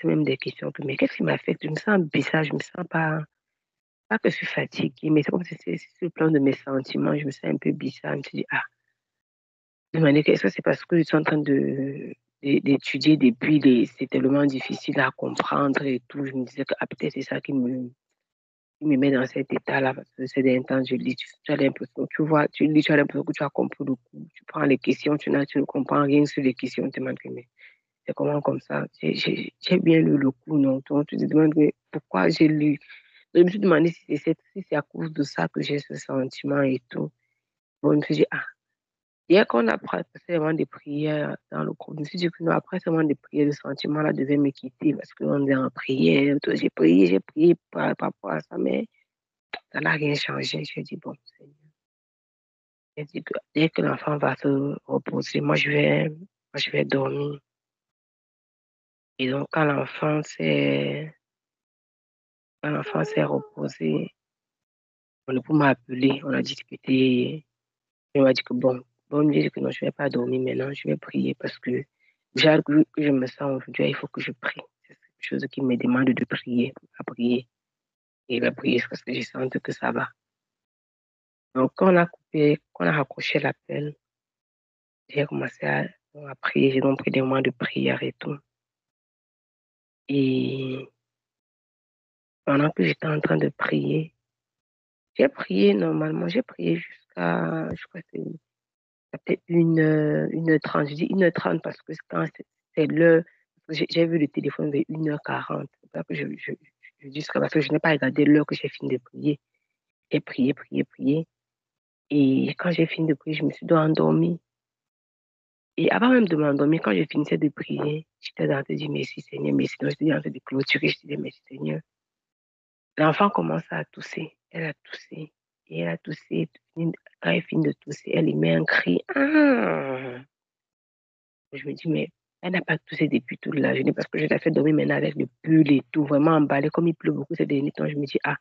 posé même des questions que, mais qu'est-ce qui m'affecte? Je me sens bizarre, je me sens pas que je suis fatiguée, mais c'est comme si c'est sur le plan de mes sentiments, je me sens un peu bizarre. Je me suis dit, ah, demander est-ce que c'est parce que je suis en train d'étudier depuis c'est tellement difficile à comprendre et tout. Je me disais que ah, peut-être c'est ça qui me met dans cet état-là, parce que c'est des temps, je lis, tu as l'impression, tu vois, tu lis, tu as l'impression que tu as compris le coup. Tu prends les questions, tu ne comprends rien sur les questions, tu te demandes que, mais c'est comment comme ça? J'ai bien lu le coup, non? Donc, tu te demandes mais pourquoi j'ai lu. Donc, je me suis demandé si c'est à cause de ça que j'ai ce sentiment et tout. Bon, je me suis dit, ah, hier qu'on a passé vraiment des prières dans le groupe, je me suis dit que non, après seulement des prières, le sentiment là devait me quitter parce qu'on est en prière. J'ai prié par rapport à ça, mais ça n'a rien changé. J'ai dit, bon, j'ai dit que dès que l'enfant va se reposer, moi, je vais dormir. Et donc, quand l'enfant s'est reposé, on a pu m'appeler, on a discuté. Il m'a dit que bon, il me dit que non, je ne vais pas dormir maintenant, je vais prier parce que déjà que je me sens aujourd'hui, il faut que je prie. C'est quelque chose qui me demande de prier, à prier. Et il va prier parce que je sens que ça va. Donc, quand on a raccroché l'appel, j'ai commencé à prier, j'ai donc pris des moments de prière et tout. Et pendant que j'étais en train de prier, j'ai prié normalement, j'ai prié jusqu'à, je crois que c'est peut-être 1h30. Je dis 1h30 parce que quand c'est l'heure, j'ai vu le téléphone vers 1h40. C'est pour ça que je dis ça parce que je n'ai pas regardé l'heure que j'ai fini de prier. J'ai prié, prié, prié. Et quand j'ai fini de prier, je me suis endormie. Et avant même de m'endormir, quand je finissais de prier, j'étais en train de dire merci Seigneur, merci. Donc, j'étais en train de clôturer, je disais merci Seigneur. L'enfant commence à tousser. Elle a toussé. Et elle a toussé. Quand elle finit de tousser, elle émet un cri. Ah! Je me dis, mais elle n'a pas toussé depuis toute la journée parce que je l'ai fait dormir maintenant avec le pull et tout, vraiment emballé. Comme il pleut beaucoup ces derniers temps, je me dis, ah,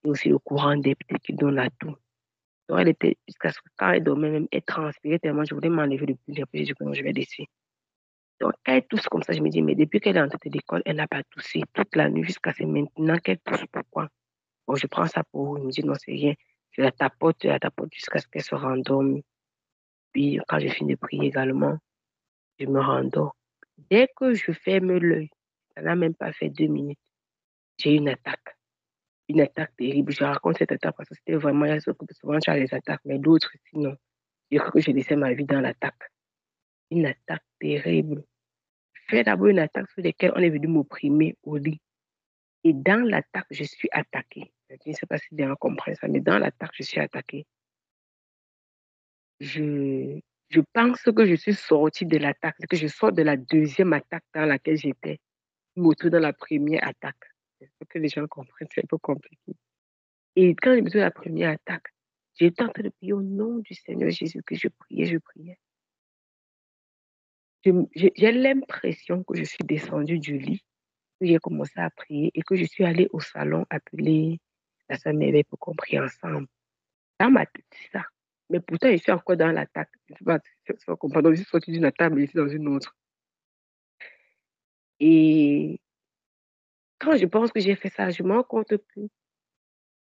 et aussi le courant d'air peut-être qui donne à tout. Donc, elle était, jusqu'à ce que quand elle dormait, même, elle transpirait tellement, je voulais m'enlever le pull. Après, j'ai dit que non, je vais laisser. Donc, quand elle tousse comme ça, je me dis, mais depuis qu'elle est entrée de l'école, elle n'a pas toussé toute la nuit jusqu'à ce maintenant qu'elle tousse. Pourquoi? Bon, je prends ça pour, je me dis, non, c'est rien. Je la tapote jusqu'à ce qu'elle se rendorme. Puis, quand je finis de prier également, je me rendors. Dès que je ferme l'œil, ça n'a même pas fait 2 minutes, j'ai une attaque. Une attaque terrible. Je raconte cette attaque parce que c'était vraiment, souvent tu as les attaques, mais d'autres, sinon, je crois que je laissais ma vie dans l'attaque. Une attaque terrible. Fait d'abord une attaque sur laquelle on est venu m'opprimer au lit. Et dans l'attaque, je suis attaquée. Je ne sais pas si les gens comprennent ça, mais dans l'attaque, je suis attaquée. Je, je pense que je suis sortie de l'attaque, que je sors de la deuxième attaque dans laquelle j'étais, moto dans la première attaque. C'est ce que les gens comprennent, c'est un peu compliqué. Et quand je me suis la première attaque, j'étais en train de prier au nom du Seigneur Jésus que je priais, je priais. J'ai l'impression que je suis descendue du lit, que j'ai commencé à prier et que je suis allée au salon appeler la sœur Merveille pour qu'on prie ensemble. Dans ma tête, c'est ça. Mais pourtant, je suis encore dans l'attaque. Je ne sais pas si tu comprends. Donc, je suis sortie d'une attaque, mais je suis dans une autre. Et quand je pense que j'ai fait ça, je me rends compte que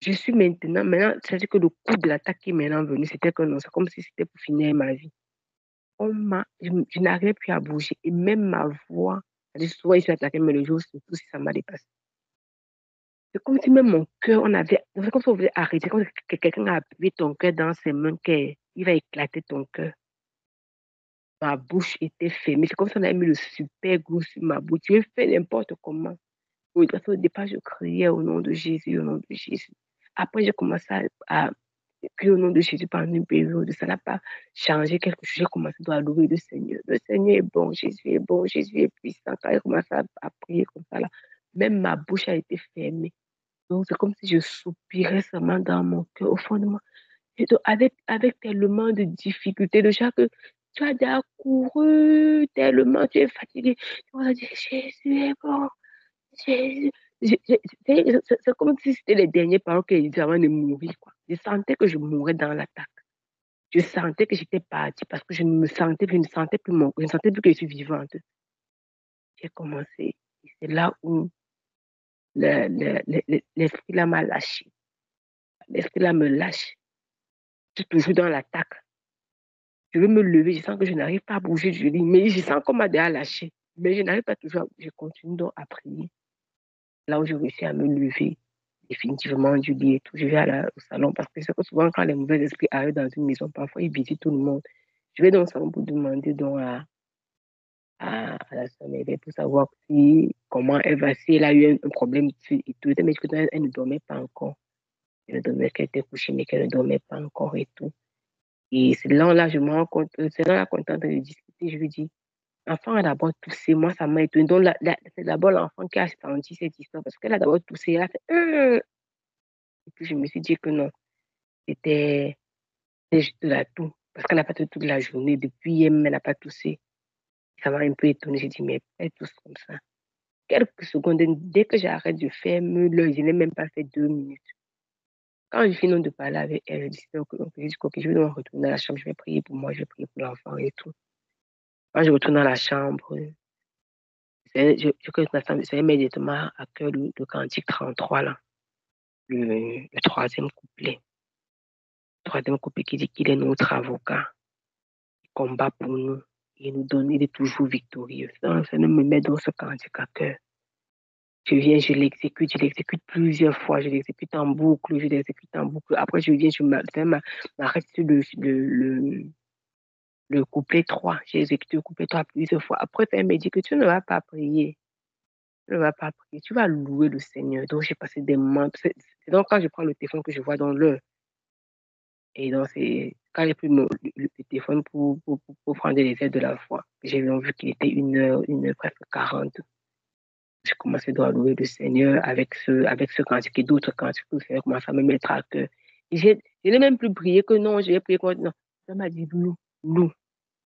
je suis maintenant, c'est-à-dire que le coup de l'attaque qui est maintenant venu, c'était que non, c'est comme si c'était pour finir ma vie. Je n'arrivais plus à bouger. Et même ma voix, c'est-à-dire souvent je suis attaquée, mais le jour, surtout si ça m'a dépassé. C'est comme si même mon cœur, c'est comme si on voulait arrêter, comme si quelqu'un a appuyé ton cœur dans ses mains, qu'il va éclater ton cœur. Ma bouche était fermée. C'est comme si on avait mis le super glue sur ma bouche. Je fais n'importe comment. Oui, parce qu'au départ, je criais au nom de Jésus, au nom de Jésus. Après, j'ai commencé à crier au nom de Jésus pendant une période. Ça n'a pas changé quelque chose. J'ai commencé à louer le Seigneur. Le Seigneur est bon, Jésus est puissant. Quand j'ai commencé à prier comme ça, là, même ma bouche a été fermée. Donc, c'est comme si je soupirais seulement dans mon cœur, au fond de moi. Et donc, avec tellement de difficultés, déjà que tu as déjà couru tellement, tu es fatigué. Tu vas dire, Jésus est bon. Jésus. C'est comme si c'était les derniers paroles qu'il disait avant de mourir, quoi. Je sentais que je mourais dans l'attaque. Je sentais que j'étais partie parce que je ne sentais plus que je suis vivante. J'ai commencé. Et c'est là où l'esprit là m'a lâché. L'esprit là me lâche. Je suis toujours dans l'attaque. Je veux me lever, je sens que je n'arrive pas à bouger du lit, mais je sens qu'on m'a déjà lâché. Mais je n'arrive pas toujours, je continue donc à prier. Là où je réussis à me lever définitivement du lit et tout, je vais au salon parce que c'est que souvent quand les mauvais esprits arrivent dans une maison, parfois ils visitent tout le monde. Je vais dans le salon pour demander donc à la soeur Mébé pour savoir comment elle va, si elle a eu un problème et tout. Mais elle ne dormait pas encore. Elle ne dormait qu'elle était couchée, mais qu'elle ne dormait pas encore et tout. Et c'est là, je me rends compte, c'est là qu'on est en train de discuter, je lui dis, l'enfant a d'abord toussé, moi ça m'a étonné. Donc c'est d'abord l'enfant qui a senti cette histoire parce qu'elle a d'abord toussé, elle a fait Et puis je me suis dit que non, c'était juste de la toux parce qu'elle n'a pas toussé toute la journée. Depuis hier, elle n'a pas toussé. Ça m'a un peu étonné. J'ai dit, mais elle tousse comme ça. Quelques secondes, dès que j'arrête de faire l'œil, je n'ai même pas fait 2 minutes. Quand je finis de parler avec elle, je dis, ok, je vais donc retourner dans la chambre, je vais prier pour moi, je vais prier pour l'enfant et tout. Quand je retourne dans la chambre, je connais ma femme, c'est immédiatement à cœur le cantique 33, là, le troisième couplet. Le troisième couplet qui dit qu'il est notre avocat, il combat pour nous, il est toujours victorieux. Ça me met dans ce cantique à cœur. Je l'exécute plusieurs fois, je l'exécute en boucle, je l'exécute en boucle. Après, je m'arrête sur le couplet 3. J'ai exécuté le couplet 3 plusieurs fois. Après, elle me dit que tu ne vas pas prier. Tu ne vas pas prier. Tu vas louer le Seigneur. Donc, j'ai passé des moments. C'est donc quand je prends le téléphone que je vois dans l'heure. Et donc, c'est quand j'ai pris le téléphone pour prendre les aides de la foi. J'ai vu qu'il était 1 heure, presque 40. J'ai commencé à louer le Seigneur avec ce cantique et d'autres cantiques que le Seigneur commence à me mettre à cœur. Je n'ai même plus prié que non, j'ai prié que non. Ça m'a dit, loue.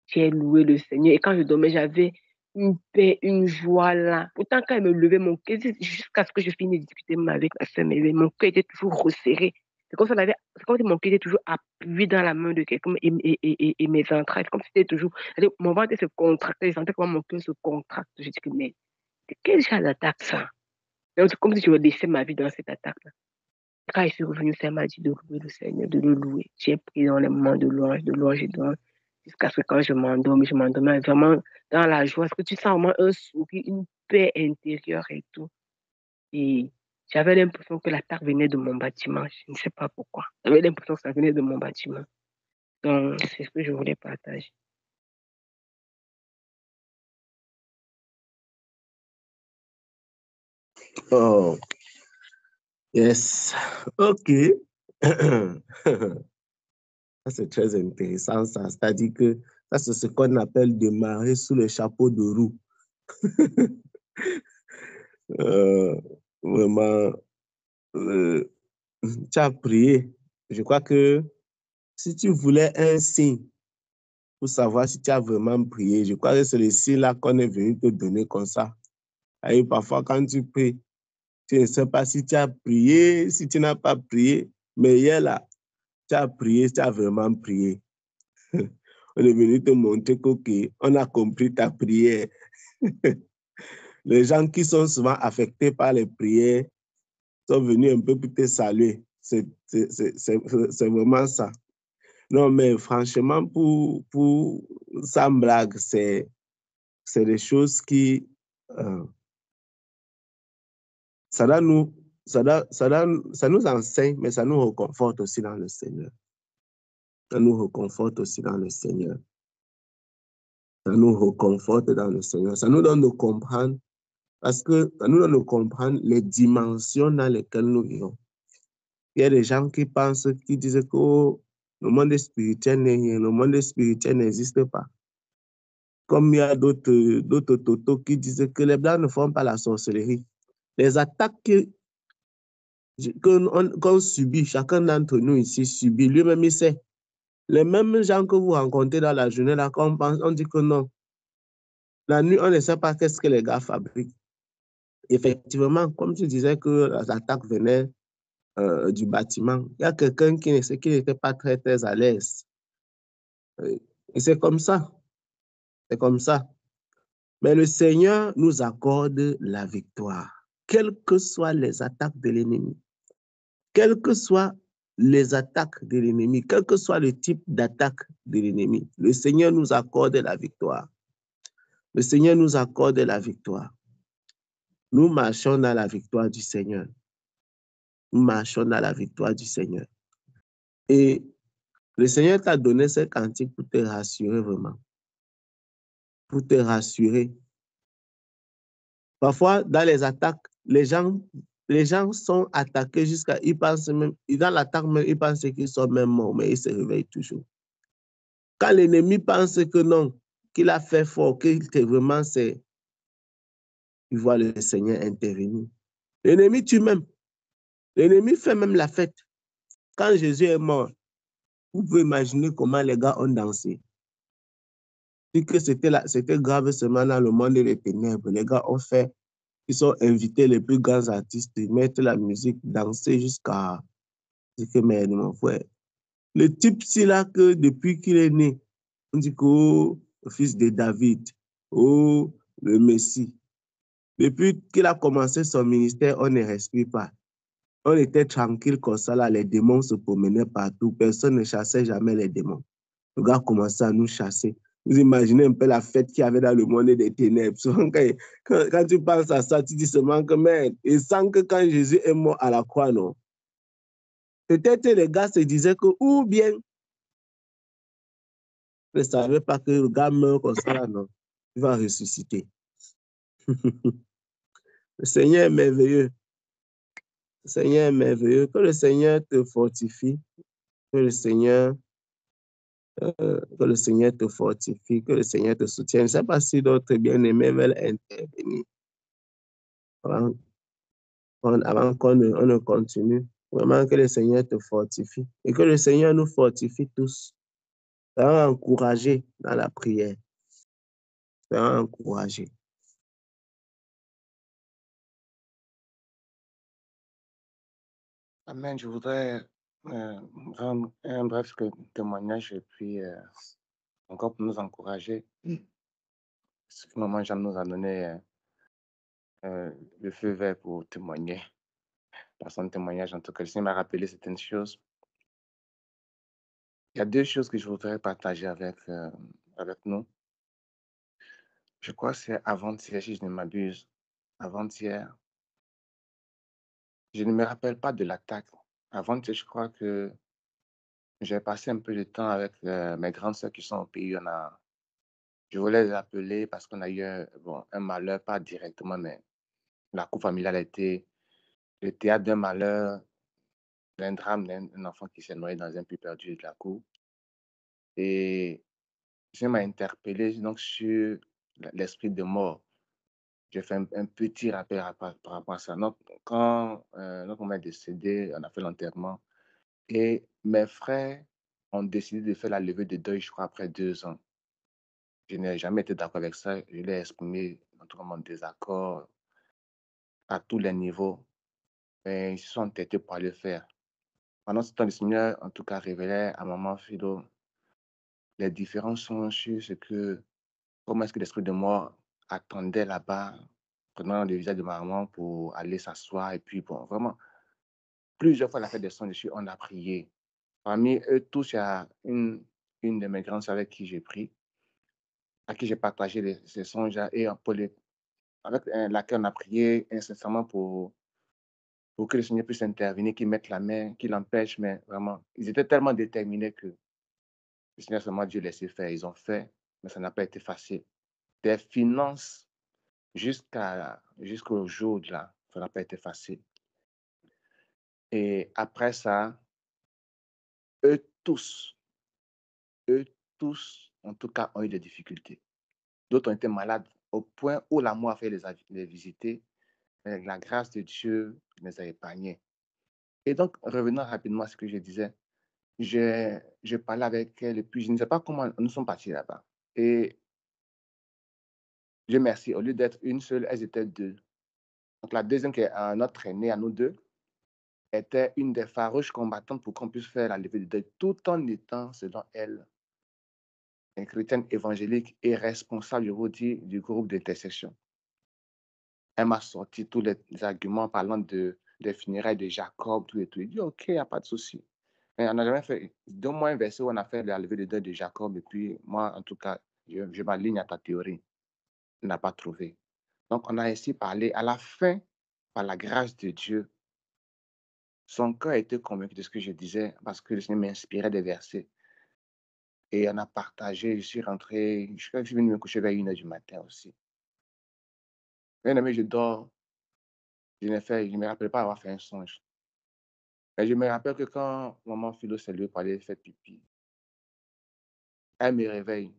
J'ai loué le Seigneur. Et quand je dormais, j'avais une paix, une joie là. Pourtant, quand elle me levait mon cœur, jusqu'à ce que je finisse de discuter avec ma soeur, mais mon cœur était toujours resserré. C'est comme si mon cœur était toujours appuyé dans la main de quelqu'un et mes entrailles. C'est comme si c'était toujours. Mon ventre se contractait. Je sentais comment mon cœur se contracte. Je dis que, mais quel genre d'attaque ça? Donc, c'est comme si je laissais ma vie dans cette attaque-là. Quand je suis revenue, ça m'a dit de louer le Seigneur, de le louer. J'ai pris dans les moments de louange et de louange, jusqu'à ce que quand je m'endormais vraiment dans la joie. Parce que tu sens vraiment un sourire, une paix intérieure et tout. Et j'avais l'impression que l'attaque venait de mon bâtiment. Je ne sais pas pourquoi. J'avais l'impression que ça venait de mon bâtiment. Donc, c'est ce que je voulais partager. Oh, yes. OK. Ça, c'est très intéressant, ça. C'est-à-dire que ça, c'est ce qu'on appelle démarrer sous le chapeau de roue. Vraiment, tu as prié. Je crois que si tu voulais un signe pour savoir si tu as vraiment prié, je crois que c'est le signe là qu'on est venu te donner comme ça. Et parfois, quand tu pries, tu ne sais pas si tu as prié, si tu n'as pas prié, mais hier là, tu as prié, tu as vraiment prié. On est venu te montrer qu'on a compris ta prière. Les gens qui sont souvent affectés par les prières sont venus un peu pour te saluer. C'est vraiment ça. Non, mais franchement, pour sans blague, c'est des choses qui... ça nous enseigne, mais ça nous reconforte aussi dans le Seigneur. Ça nous reconforte aussi dans le Seigneur. Ça nous reconforte dans le Seigneur. Ça nous donne de comprendre, parce que ça nous donne de comprendre les dimensions dans lesquelles nous vivons. Il y a des gens qui pensent, qui disent que le monde spirituel n'est rien, le monde spirituel n'existe pas. Comme il y a d'autres totos qui disent que les Blancs ne font pas la sorcellerie. Les attaques qu'on subit, chacun d'entre nous ici subit, lui-même il sait. Les mêmes gens que vous rencontrez dans la journée, là, on dit que non. La nuit, on ne sait pas qu'est-ce que les gars fabriquent. Effectivement, comme tu disais que les attaques venaient du bâtiment, il y a quelqu'un qui n'était pas très, très à l'aise. Et c'est comme ça. C'est comme ça. Mais le Seigneur nous accorde la victoire, quelles que soient les attaques de l'ennemi, quelles que soient les attaques de l'ennemi, quel que soit le type d'attaque de l'ennemi, le Seigneur nous accorde la victoire. Le Seigneur nous accorde la victoire. Nous marchons dans la victoire du Seigneur. Nous marchons dans la victoire du Seigneur. Et le Seigneur t'a donné ce cantique pour te rassurer vraiment. Pour te rassurer. Parfois, dans les attaques, les gens sont attaqués jusqu'à, ils pensent même, dans l'attaque même, ils pensent qu'ils sont même morts, mais ils se réveillent toujours. Quand l'ennemi pense que non, qu'il a fait fort, qu'il était vraiment, c'est, il voit le Seigneur intervenir. L'ennemi tue même. L'ennemi fait même la fête. Quand Jésus est mort, vous pouvez imaginer comment les gars ont dansé. C'est que c'était grave seulement dans le monde des ténèbres. Les gars ont fait, ils sont invités les plus grands artistes, ils mettent la musique, danser jusqu'à ce que, mais mon frère, le type, c'est là que depuis qu'il est né, on dit que oh, le fils de David, oh, le Messie. Depuis qu'il a commencé son ministère, on ne respire pas. On était tranquille comme ça, là, les démons se promenaient partout. Personne ne chassait jamais les démons. Le gars commençait à nous chasser. Vous imaginez un peu la fête qu'il y avait dans le monde des ténèbres. Souvent, quand tu penses à ça, tu dis seulement que, merde, et sans que quand Jésus est mort à la croix, non. Peut-être les gars se disaient que, ou bien, ne savaient pas que le gars meurt comme ça, là, non. Il va ressusciter. Le Seigneur est merveilleux. Le Seigneur est merveilleux. Que le Seigneur te fortifie. Que le Seigneur te fortifie, que le Seigneur te soutienne. Je ne sais pas si d'autres bien-aimés veulent intervenir avant qu'on ne continue. Vraiment que le Seigneur te fortifie et que le Seigneur nous fortifie tous. Soyons encouragés dans la prière. Soyons encouragés. Amen. Je voudrais rendre un bref témoignage et puis encore pour nous encourager. Ce que Maman Jeanne nous a donné le feu vert pour témoigner. Par son témoignage, en tout cas, le Seigneur m'a rappelé certaines choses. Il y a deux choses que je voudrais partager avec nous. Je crois que c'est avant-hier, si je ne m'abuse. Avant-hier, je ne me rappelle pas de l'attaque. Avant-hier, je crois que j'ai passé un peu de temps avec mes grandes sœurs qui sont au pays. Je voulais les appeler parce qu'on a eu un malheur, pas directement, mais la coupe familiale a été le théâtre d'un malheur, d'un drame d'un enfant qui s'est noyé dans un puits perdu de la cour. Et je m'a interpellé donc sur l'esprit de mort. J'ai fait un petit rappel par rapport à ça. Donc, quand notre maman est décédée, on a fait l'enterrement. Et mes frères ont décidé de faire la levée de deuil, je crois, après 2 ans. Je n'ai jamais été d'accord avec ça. Je l'ai exprimé, en tout cas, mon désaccord à tous les niveaux. Et ils se sont entêtés pour aller le faire. Pendant ce temps, le Seigneur, en tout cas, révélait à maman Philo les différences sont sur ce que, comment est-ce que l'esprit de mort attendait là-bas, prenant le visage de ma maman pour aller s'asseoir. Et puis, bon, vraiment, plusieurs fois, la fête des sons dessus, on a prié. Parmi eux tous, il y a une de mes grandes sœurs avec qui j'ai pris, à qui j'ai partagé ces songes et avec laquelle on a prié incessamment pour que le Seigneur puisse intervenir, qu'il mette la main, qu'il empêche, mais vraiment, ils étaient tellement déterminés que le Seigneur seulement Dieu laissait faire. Ils ont fait, mais ça n'a pas été facile. Des finances jusqu'au jour de là, ça n'a pas été facile. Et après ça, eux tous, en tout cas, ont eu des difficultés. D'autres ont été malades au point où la mort a fait les visiter. Mais la grâce de Dieu les a épargnés. Et donc, revenant rapidement à ce que je disais, je parlais avec elle et puis je ne sais pas comment nous sommes partis là-bas. Et Dieu merci, au lieu d'être une seule, elles étaient deux. Donc, la deuxième, qui est notre aînée à nous deux, était une des farouches combattantes pour qu'on puisse faire la levée de deuil tout en étant, selon elle, une chrétienne évangélique et responsable, je vous dis, du groupe d'intercession. Elle m'a sorti tous les arguments parlant des funérailles de Jacob, tout et tout. Il dit, OK, il n'y a pas de souci. Mais on n'a jamais fait, donne-moi un verset où on a fait la levée de deuil de Jacob, et puis moi, en tout cas, je m'aligne à ta théorie. On n'a pas trouvé. Donc, on a ainsi parlé. À la fin, par la grâce de Dieu, son cœur a été convaincu de ce que je disais parce que le Seigneur m'inspirait des versets. Et on a partagé, je suis rentré, je suis venu me coucher vers 1h du matin aussi. Bien aimé, je dors, je ne me rappelle pas avoir fait un songe. Mais je me rappelle que quand maman Philo s'est levée pour aller faire pipi, elle me réveille.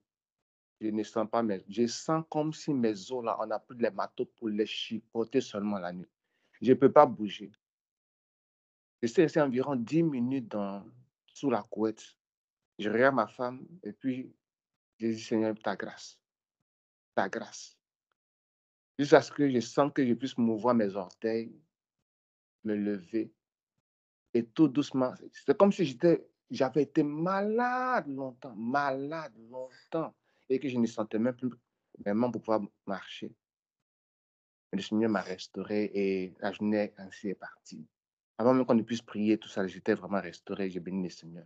Je ne sens pas, mais je sens comme si mes os là, on a pris les marteaux pour les chipoter seulement la nuit. Je ne peux pas bouger. Je suis resté environ 10 minutes sous la couette. Je regarde ma femme et puis je dis, Seigneur, ta grâce, ta grâce. Jusqu'à ce que je sens que je puisse mouvoir mes orteils, me lever et tout doucement. C'est comme si j'avais été malade longtemps et que je ne sentais même plus mes mains pour pouvoir marcher. Le Seigneur m'a restauré et la journée ainsi est partie. Avant même qu'on ne puisse prier, tout ça, j'étais vraiment restauré, j'ai béni le Seigneur.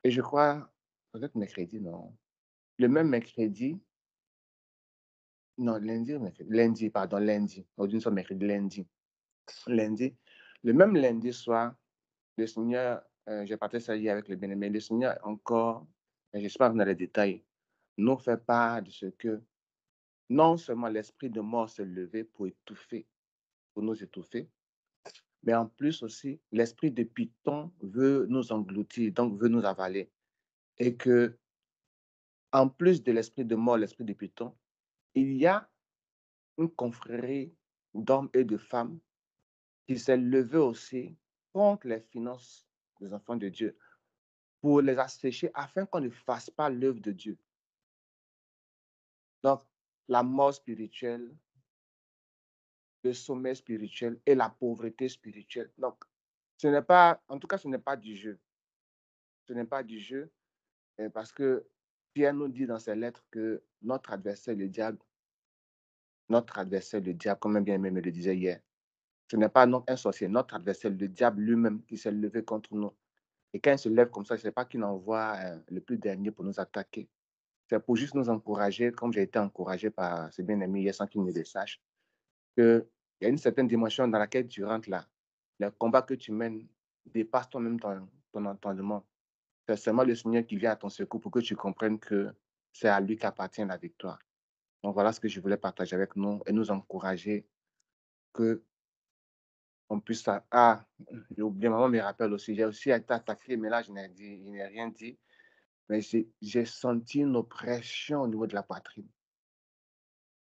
Et je crois, peut-être mercredi, non. Le même mercredi, non, lundi, pardon, lundi. Aujourd'hui, nous sommes mercredi, lundi. Le même lundi soir, le Seigneur, j'ai partagé ça hier avec le bien-aimé, le Seigneur encore, et je ne sais pas dans les détails, nous fait part de ce que non seulement l'esprit de mort s'est levé pour nous étouffer, mais en plus aussi, l'esprit de Python veut nous engloutir, donc veut nous avaler. Et que, en plus de l'esprit de mort, l'esprit de Python, il y a une confrérie d'hommes et de femmes qui s'est levée aussi contre les finances des enfants de Dieu pour les assécher afin qu'on ne fasse pas l'œuvre de Dieu. Donc, la mort spirituelle, le sommeil spirituel et la pauvreté spirituelle. Donc, ce n'est pas, en tout cas, ce n'est pas du jeu. Ce n'est pas du jeu parce que Pierre nous dit dans ses lettres que notre adversaire, le diable, comme un bien-aimé me le disait hier, ce n'est pas un sorcier, notre adversaire, le diable lui-même qui s'est levé contre nous. Et quand il se lève comme ça, ce n'est pas qu'il envoie le plus dernier pour nous attaquer. C'est pour juste nous encourager, comme j'ai été encouragé par ce bien-aimé hier sans qu'il ne le sache, qu'il y a une certaine dimension dans laquelle tu rentres là. Le combat que tu mènes dépasse toi-même ton entendement. C'est seulement le Seigneur qui vient à ton secours pour que tu comprennes que c'est à lui qu'appartient la victoire. Donc voilà ce que je voulais partager avec nous et nous encourager que on puisse... Ah, j'ai oublié, maman me rappelle aussi, j'ai aussi été attaqué, mais là, je n'ai rien dit. Mais j'ai senti une oppression au niveau de la poitrine.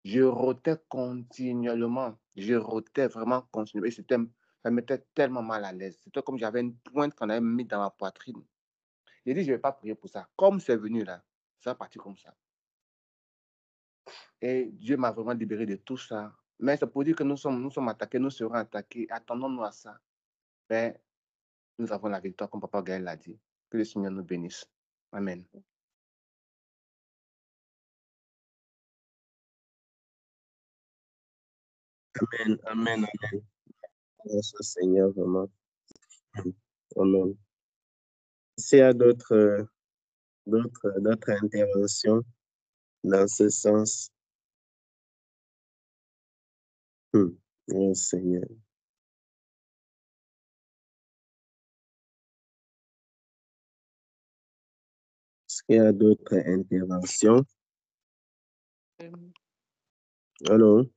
Je rotais continuellement. Je rotais vraiment continuellement. Et ça me mettait tellement mal à l'aise. C'était comme j'avais une pointe qu'on avait mise dans ma poitrine. J'ai dit, je ne vais pas prier pour ça. Comme c'est venu là, ça a parti comme ça. Et Dieu m'a vraiment libéré de tout ça. Mais c'est pour dire que nous sommes attaqués, nous serons attaqués. Attendons-nous à ça. Mais nous avons la victoire, comme Papa Gaël l'a dit. Que le Seigneur nous bénisse. Amen. Amen, amen, amen. Merci au Seigneur, vraiment. Amen. S'il y a d'autres interventions dans ce sens, oh Seigneur. Est-ce qu'il y a d'autres interventions? Allô?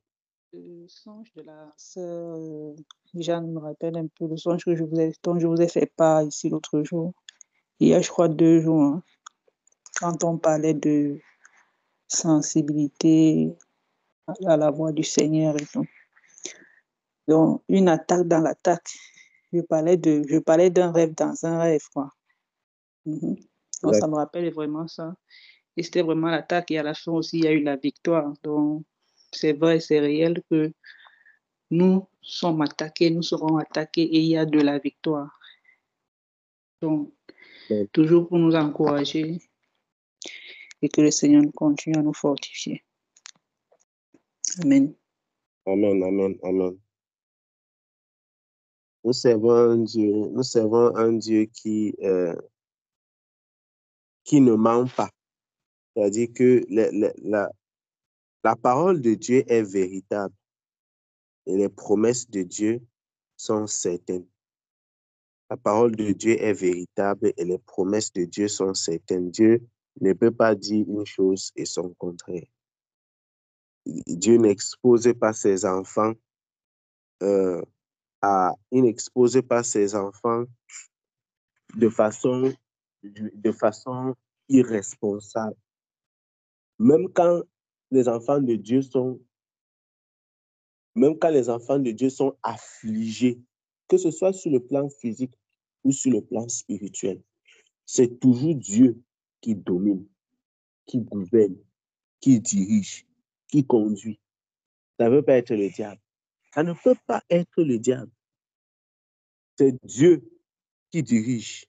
Le songe de la sœur Jeanne me rappelle un peu le songe dont je vous ai fait part ici l'autre jour. Il y a, je crois, 2 jours, hein, quand on parlait de sensibilité à la voix du Seigneur et tout. Donc, une attaque dans l'attaque. Je parlais d'un rêve dans un rêve, quoi. Donc, ça me rappelle vraiment ça. Et c'était vraiment l'attaque. Et à la fin aussi, il y a eu la victoire. Donc, c'est vrai, c'est réel que nous sommes attaqués, nous serons attaqués et il y a de la victoire. Donc, toujours pour nous encourager et que le Seigneur continue à nous fortifier. Amen. Amen, amen, amen. Nous servons un Dieu qui ne ment pas. C'est-à-dire que la parole de Dieu est véritable et les promesses de Dieu sont certaines. La parole de Dieu est véritable et les promesses de Dieu sont certaines. Dieu ne peut pas dire une chose et son contraire. Dieu n'expose pas ses enfants il n'expose pas ses enfants de façon irresponsable. Même quand les enfants de Dieu sont affligés, que ce soit sur le plan physique ou sur le plan spirituel, c'est toujours Dieu qui domine, qui gouverne, qui dirige, qui conduit. Ça ne peut pas être le diable. Ça ne peut pas être le diable. C'est Dieu qui dirige.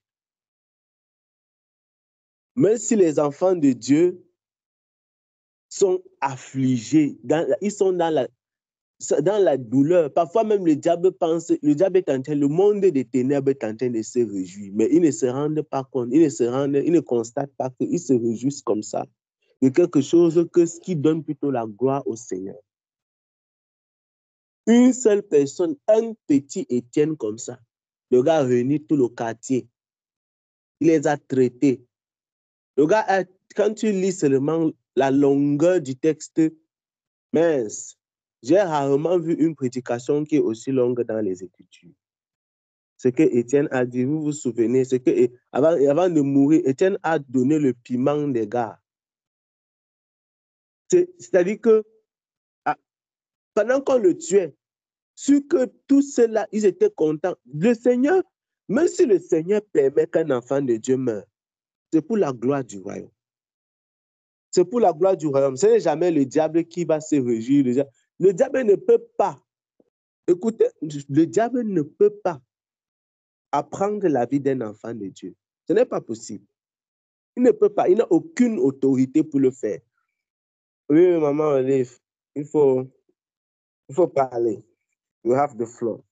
Même si les enfants de Dieu sont affligés, ils sont dans la douleur. Parfois même le diable est en train, le monde des ténèbres est en train de se réjouir, mais ils ne se rendent pas compte, ils ne constatent pas qu'ils se réjouissent comme ça de quelque chose qui donne plutôt la gloire au Seigneur. Une seule personne, un petit Étienne comme ça, le gars a réuni tout le quartier, il les a traités. Le gars, quand tu lis seulement la longueur du texte, mince, j'ai rarement vu une prédication qui est aussi longue dans les Écritures. Ce que Étienne a dit, vous vous souvenez, c'est que avant de mourir, Étienne a donné le piment des gars. C'est-à-dire que pendant qu'on le tuait, sur que tous ceux-là, ils étaient contents. Le Seigneur, même si le Seigneur permet qu'un enfant de Dieu meure, c'est pour la gloire du royaume. C'est pour la gloire du royaume. Ce n'est jamais le diable qui va se réjouir. Le diable ne peut pas. Écoutez, le diable ne peut pas apprendre la vie d'un enfant de Dieu. Ce n'est pas possible. Il ne peut pas. Il n'a aucune autorité pour le faire. Oui, maman Olive, il faut parler. You have the floor.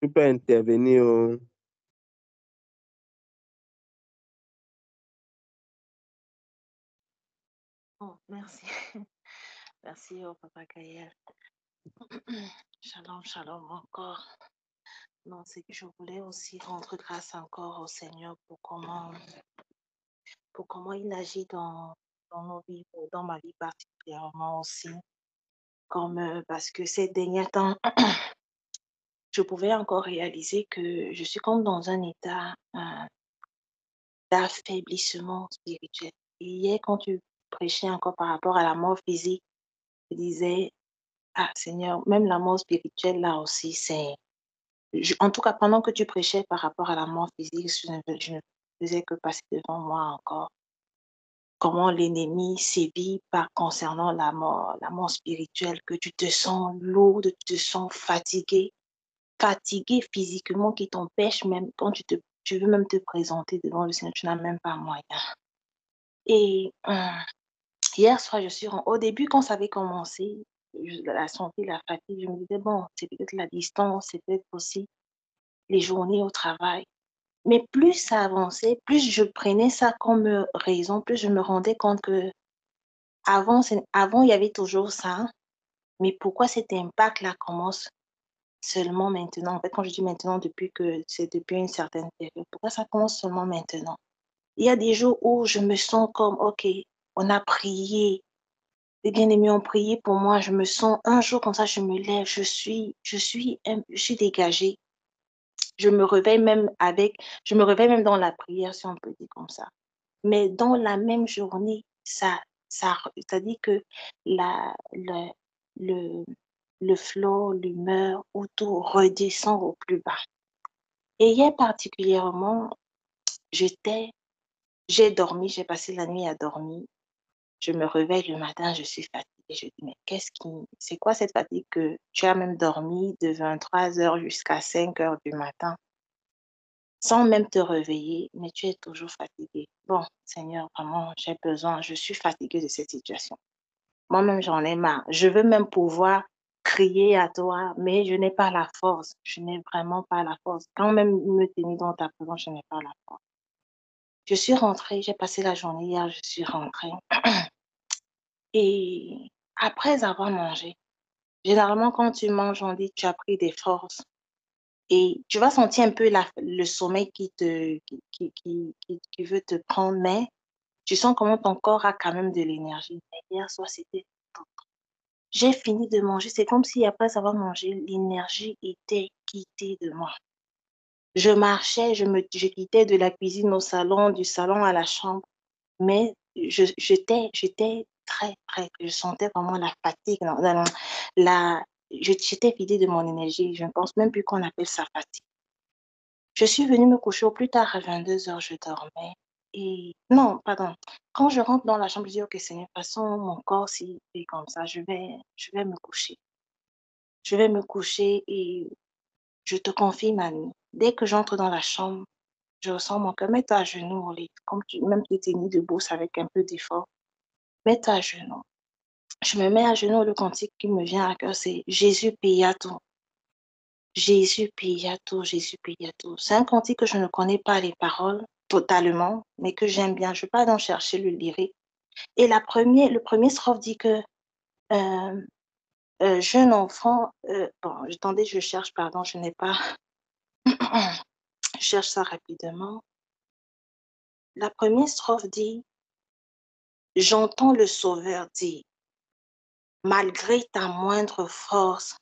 Tu peux intervenir. Oh, merci. Merci, Papa Gaël. Shalom, shalom encore. Non, c'est que je voulais aussi rendre grâce encore au Seigneur pour comment il agit dans nos vies, dans ma vie particulièrement aussi. Parce que ces derniers temps, je pouvais encore réaliser que je suis comme dans un état d'affaiblissement spirituel. Et hier, quand tu prêchais encore par rapport à la mort physique, je disais, ah Seigneur, même la mort spirituelle, là aussi, en tout cas, pendant que tu prêchais par rapport à la mort physique, je ne faisais que passer devant moi encore. Comment l'ennemi sévit concernant la mort spirituelle, que tu te sens lourde, tu te sens fatigué physiquement, qui t'empêche même, quand tu veux même te présenter devant le Seigneur, tu n'as même pas moyen. Et hier soir, au début, quand ça avait commencé, la santé, la fatigue, je me disais, bon, c'est peut-être la distance, c'est peut-être aussi les journées au travail. Mais plus ça avançait, plus je prenais ça comme raison, plus je me rendais compte que avant, il y avait toujours ça, mais pourquoi cet impact-là commence seulement maintenant? En fait, quand je dis maintenant, c'est depuis une certaine période, pourquoi ça commence seulement maintenant? Il y a des jours où je me sens comme, ok, on a prié, les bien-aimés ont prié pour moi, je me sens, un jour comme ça, je me lève, je suis dégagée. Je me réveille même dans la prière, si on peut dire comme ça. Mais dans la même journée, ça dit que le flot, l'humeur, ou tout redescend au plus bas. Et hier particulièrement, j'ai dormi, j'ai passé la nuit à dormir. Je me réveille le matin, je suis fatiguée. Et je dis, mais c'est quoi cette fatigue que tu as même dormi de 23 heures jusqu'à 5 heures du matin sans même te réveiller, mais tu es toujours fatigué. Bon, Seigneur, vraiment, je suis fatiguée de cette situation. Moi-même, j'en ai marre. Je veux même pouvoir crier à toi, mais je n'ai pas la force. Je n'ai vraiment pas la force. Quand même me tenir dans ta présence, je n'ai pas la force. Je suis rentrée, j'ai passé la journée hier, je suis rentrée. Et après avoir mangé, généralement, quand tu manges, on dit que tu as pris des forces. Et tu vas sentir un peu le sommeil qui veut te prendre, mais tu sens comment ton corps a quand même de l'énergie. Mais hier soir, c'était tout. J'ai fini de manger. C'est comme si après avoir mangé, l'énergie était quittée de moi. Je marchais, je quittais de la cuisine au salon, du salon à la chambre, mais j'étais très, très, je sentais vraiment la fatigue, j'étais vidée de mon énergie. Je ne pense même plus qu'on appelle ça fatigue. Je suis venue me coucher au plus tard à 22 heures, je dormais. Et non, pardon. Quand je rentre dans la chambre, je dis, OK, Seigneur, de toute façon, mon corps, s'il est comme ça, je vais me coucher. Je vais me coucher et je te confie ma nuit. Dès que j'entre dans la chambre, je ressens mon cœur. Mets-toi à genoux au lit. Comme même tu t'es mis debout avec un peu d'effort. Mets-toi à genoux. Je me mets à genoux. Le cantique qui me vient à cœur, c'est Jésus paya tout. Jésus paya tout. Jésus paya tout. C'est un cantique que je ne connais pas les paroles totalement, mais que j'aime bien. Je ne vais pas en chercher le lyrique. Et le premier strophe dit que jeune enfant, bon, attendez, je cherche, pardon, je n'ai pas. Je cherche ça rapidement. La première strophe dit, j'entends le Sauveur dire, malgré ta moindre force,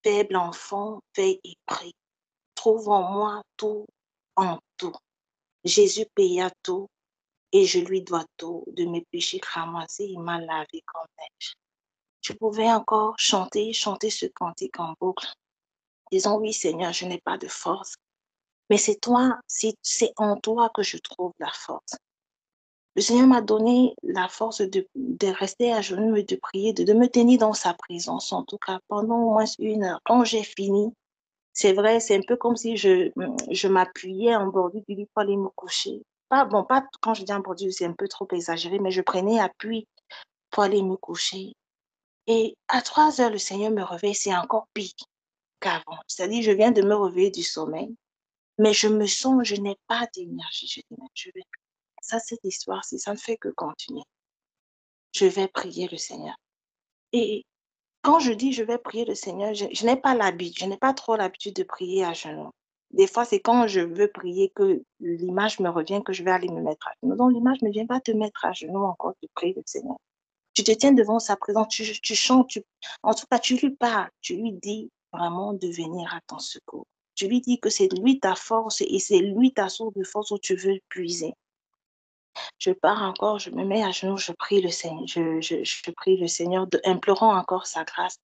faible enfant, veille et prie. Trouve en moi tout en tout. Jésus paya tout et je lui dois tout. De mes péchés ramassés, il m'a lavé comme neige. Je pouvais encore chanter ce cantique en boucle, disant, oui Seigneur, je n'ai pas de force, mais c'est toi, c'est en toi que je trouve la force. Le Seigneur m'a donné la force de rester à genoux et de prier, de me tenir dans sa présence, en tout cas pendant au moins 1 heure. Quand j'ai fini, c'est vrai, c'est un peu comme si je m'appuyais en bordure du lit pour aller me coucher. Pas quand je dis en bordure, c'est un peu trop exagéré, mais je prenais appui pour aller me coucher. Et à 3 heures, le Seigneur me réveille, c'est encore pire qu'avant. C'est-à-dire, je viens de me réveiller du sommeil, mais je n'ai pas d'énergie. Je dis, ça, cette histoire, ça ne fait que continuer. Je vais prier le Seigneur. Et quand je dis je vais prier le Seigneur, je n'ai pas l'habitude, je n'ai pas trop l'habitude de prier à genoux. Des fois, c'est quand je veux prier que l'image me revient que je vais aller me mettre à genoux. Donc, l'image ne vient pas te mettre à genoux encore, tu pries le Seigneur. Tu te tiens devant sa présence, tu chantes, en tout cas, tu lui parles, tu lui dis vraiment de venir à ton secours. Tu lui dis que c'est lui ta force et c'est lui ta source de force où tu veux puiser. Je pars encore, je me mets à genoux, je prie le Seigneur, je prie le Seigneur, implorant encore sa grâce.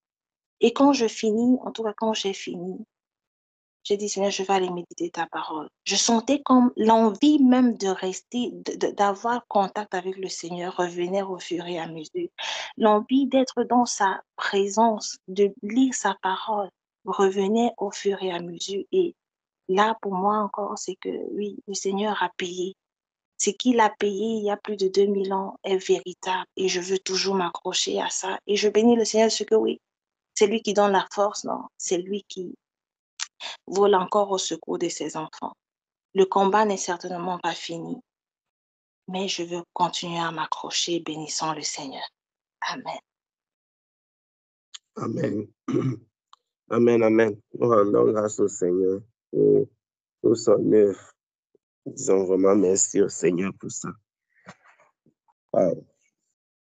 Et quand je finis, en tout cas quand j'ai fini, j'ai dit Seigneur, je vais aller méditer ta parole. Je sentais comme l'envie même de rester, d'avoir contact avec le Seigneur revenait au fur et à mesure. L'envie d'être dans sa présence, de lire sa parole revenait au fur et à mesure. Et là, pour moi encore, c'est que oui, le Seigneur a payé. Ce qu'il a payé il y a plus de 2000 ans est véritable et je veux toujours m'accrocher à ça. Et je bénis le Seigneur parce que oui, c'est lui qui donne la force, non? C'est lui qui vole encore au secours de ses enfants. Le combat n'est certainement pas fini, mais je veux continuer à m'accrocher bénissant le Seigneur. Amen. Amen. Amen, amen. Nous rendons grâce au Seigneur pour son œuvre. Disons vraiment merci au Seigneur pour ça. Wow.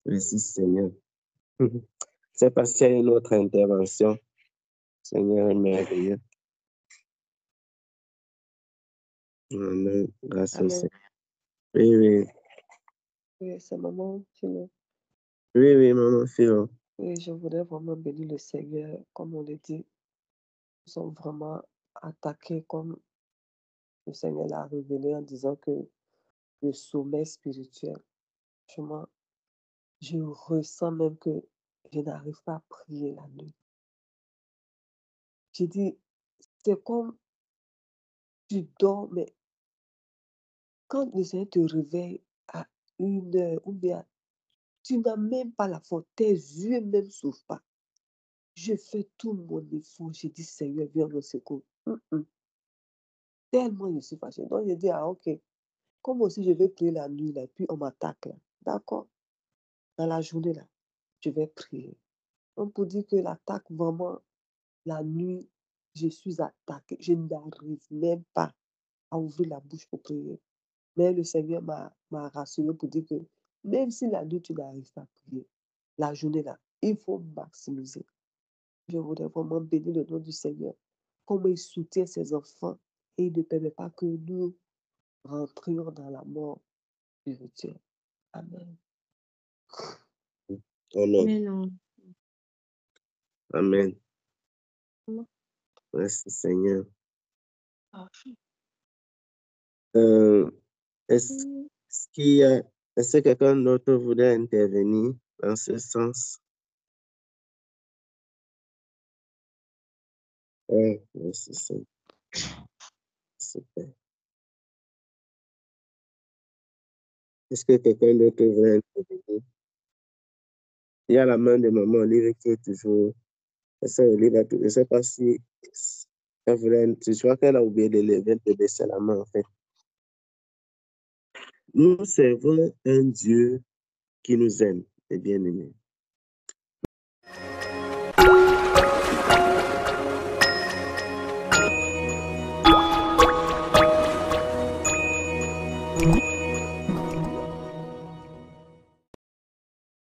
Merci Seigneur. C'est parce qu'il y a une autre intervention. Seigneur est merveilleux. Amen. Grâce au Seigneur. Oui, oui. Oui, c'est maman Philo. Oui, oui, maman Philo. Oui, je voudrais vraiment bénir le Seigneur. Comme on le dit, nous sommes vraiment attaqués comme le Seigneur l'a révélé en disant que le sommeil spirituel, franchement, je ressens même que je n'arrive pas à prier la nuit. J'ai dit, c'est comme tu dors, mais quand le Seigneur te réveille à 1 heure ou bien tu n'as même pas la faute, tes yeux même s'ouvrent pas. Je fais tout mon effort, je dis Seigneur, viens au secours. Tellement je suis fâchée. Donc je dis, ah ok, comme aussi je vais prier la nuit, là, puis on m'attaque là. D'accord? Dans la journée là, je vais prier. On peut dire que l'attaque, vraiment, la nuit, je suis attaquée. Je n'arrive même pas à ouvrir la bouche pour prier. Mais le Seigneur m'a rassuré pour dire que même si la nuit, tu n'arrives pas à prier, la journée là, il faut maximiser. Je voudrais vraiment bénir le nom du Seigneur. Comment il soutient ses enfants et il ne permet pas que nous rentrions dans la mort spirituelle. Amen. Amen. Mais non. Amen. Non. Merci Seigneur. Ah. Est-ce que quelqu'un d'autre voudrait intervenir dans ce sens? Oui, merci Seigneur. Super. Est-ce que quelqu'un d'autre voudrait intervenir? Il y a la main de maman Olive qui est toujours. Je ne sais pas si elle voulait. Je crois qu'elle a oublié de baisser la main en fait. Nous servons un Dieu qui nous aime et bien-aimé.